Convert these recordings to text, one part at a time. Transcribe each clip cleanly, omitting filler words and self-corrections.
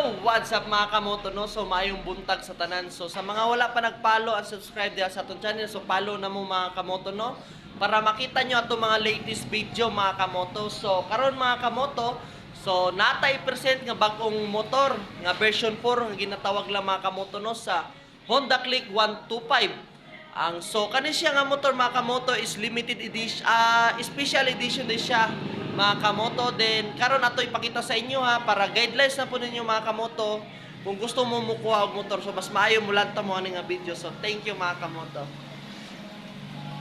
Yo! What's up mga kamoto no? So maayong buntag sa tanan. So sa mga wala pa nag-follow at subscribe diha sa atong channel, so follow na mo mga kamoto no? Para makita nyo ato mga latest video mga kamoto. So karon mga kamoto, so natay percent nga bag-ong motor nga version 4 nga ginatawag lang mga kamoto no sa Honda Click 125. So kani siya nga motor mga kamoto is limited edition, special edition din siya mga kamoto. Then karon ato ipakita sa inyo ha, para guidelines na po ninyo mga kamoto kung gusto mo mukuha og motor. So mas maayo mo lang ta mo ani nga video. So thank you mga kamoto.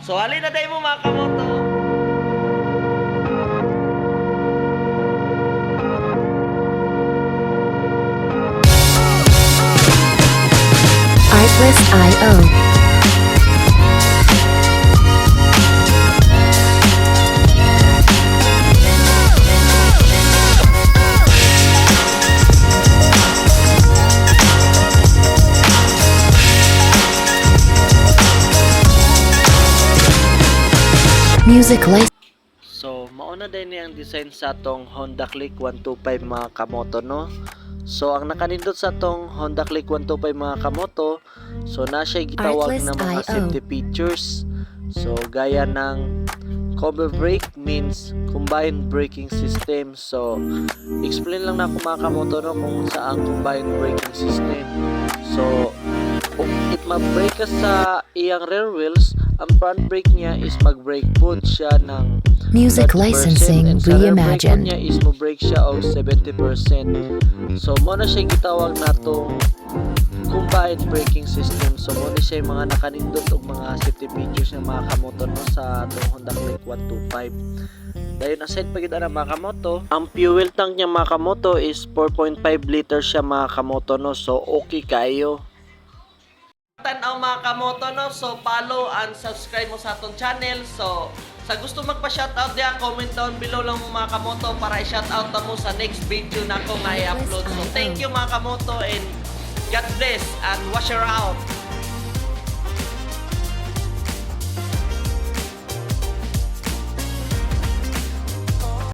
So halin na day mo mga kamoto. Artlist.io. Music license. So mauna din ni ang design sa tong Honda Click 125 mga kamoto no. So ang nakanindot sa tong Honda Click 125 mga kamoto, so na siya gitawag na mga Artlist.io. safety features. So gaya ng combo brake means combined braking system. So explain lang na ako mga kamoto no kung saan combined braking system. So kung it mag-brake ka sa iyang rear wheels, ang front brake niya is mag-brake foot siya ng Music 30%, licensing and sa rear brake foot niya reimagined. is mag-brake siya og 70%. So mo na siya gitawag natong combined braking system. So mo na siya yung mga nakanindot og mga safety features ng mga kamoto no sa atong Honda Click 125. Dayon aside pa gid ana mga kamoto, ang fuel tank niya mga kamoto is 4.5 liters siya mga kamoto no. So okay kayo. Tanaw mga kamoto no, so follow and subscribe mo sa atong channel. So sa gusto magpa-shoutout diya, comment down below lang mo mga kamoto para i-shoutout na mo sa next video na ako nga i-upload. So thank you mga kamoto and God bless and wash your out.